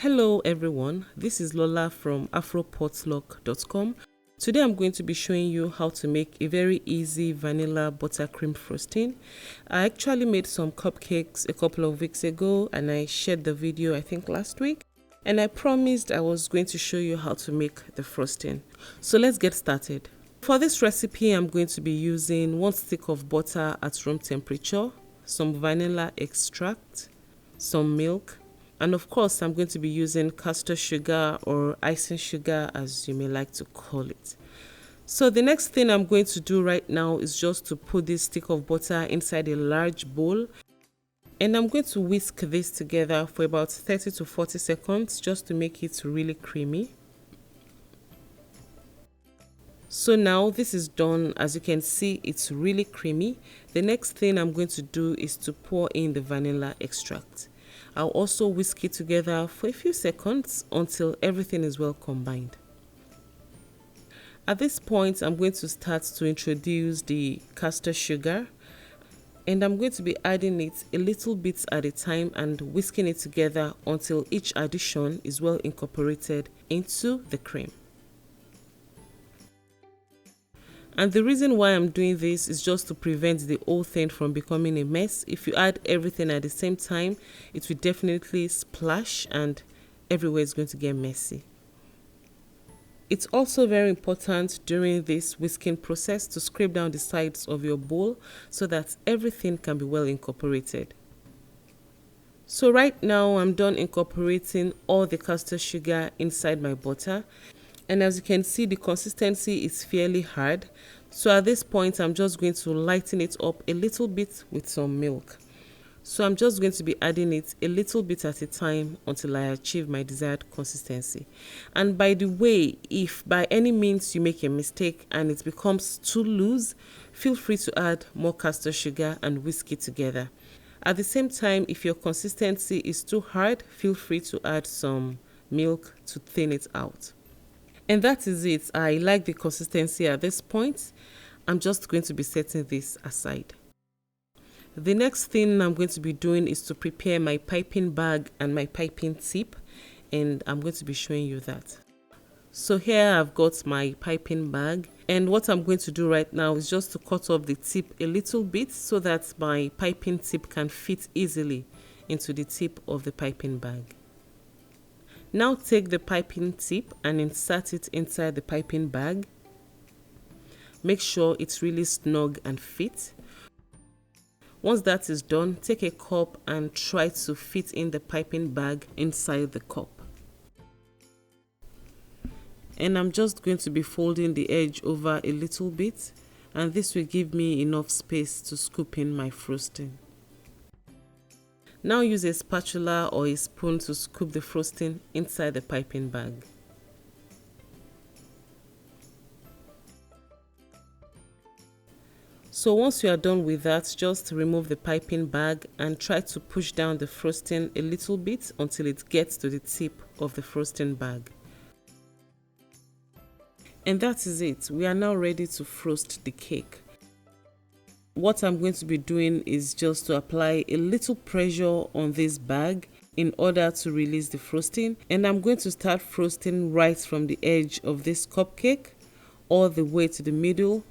Hello everyone, this is Lola from afropotluck.com. Today I'm going to be showing you how to make a very easy vanilla buttercream frosting. I actually made some cupcakes a couple of weeks ago and I shared the video I think last week, and I promised I was going to show you how to make the frosting. So let's get started. For this recipe I'm going to be using 1 stick of butter at room temperature, some vanilla extract, some milk, and of course I'm going to be using castor sugar or icing sugar, as you may like to call it. So the next thing I'm going to do right now is just to put this stick of butter inside a large bowl, and I'm going to whisk this together for about 30 to 40 seconds just to make it really creamy. So now this is done. As you can see, it's really creamy. The next thing I'm going to do is to pour in the vanilla extract. I'll also whisk it together for a few seconds until everything is well combined. At this point, I'm going to start to introduce the castor sugar, and I'm going to be adding it a little bit at a time and whisking it together until each addition is well incorporated into the cream. And the reason why I'm doing this is just to prevent the whole thing from becoming a mess. If you add everything at the same time, it will definitely splash and everywhere is going to get messy. It's also very important during this whisking process to scrape down the sides of your bowl so that everything can be well incorporated. So right now I'm done incorporating all the castor sugar inside my butter. And as you can see, the consistency is fairly hard. So at this point, I'm just going to lighten it up a little bit with some milk. So I'm just going to be adding it a little bit at a time until I achieve my desired consistency. And by the way, if by any means you make a mistake and it becomes too loose, feel free to add more castor sugar and whisk it together. At the same time, if your consistency is too hard, feel free to add some milk to thin it out. And that is it. I like the consistency at this point. I'm just going to be setting this aside. The next thing I'm going to be doing is to prepare my piping bag and my piping tip, and I'm going to be showing you that. So here I've got my piping bag, and what I'm going to do right now is just to cut off the tip a little bit so that my piping tip can fit easily into the tip of the piping bag. Now take the piping tip and insert it inside the piping bag. Make sure it's really snug and fit. Once that is done, take a cup and try to fit in the piping bag inside the cup. And I'm just going to be folding the edge over a little bit, and this will give me enough space to scoop in my frosting. Now use a spatula or a spoon to scoop the frosting inside the piping bag. So once you are done with that, just remove the piping bag and try to push down the frosting a little bit until it gets to the tip of the frosting bag. And that is it. We are now ready to frost the cake. What I'm going to be doing is just to apply a little pressure on this bag in order to release the frosting. And I'm going to start frosting right from the edge of this cupcake all the way to the middle.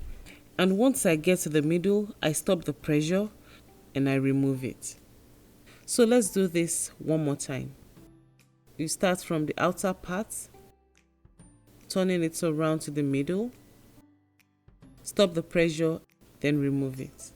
And once I get to the middle, I stop the pressure and I remove it. So let's do this one more time. You start from the outer part, turning it around to the middle, stop the pressure, then remove it.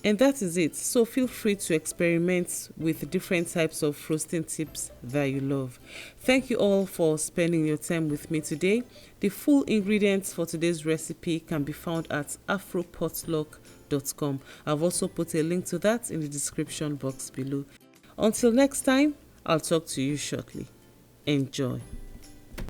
And that is it. So feel free to experiment with different types of frosting tips that you love. Thank you all for spending your time with me today. The full ingredients for today's recipe can be found at afropotluck.com. I've also put a link to that in the description box below. Until next time, I'll talk to you shortly. Enjoy.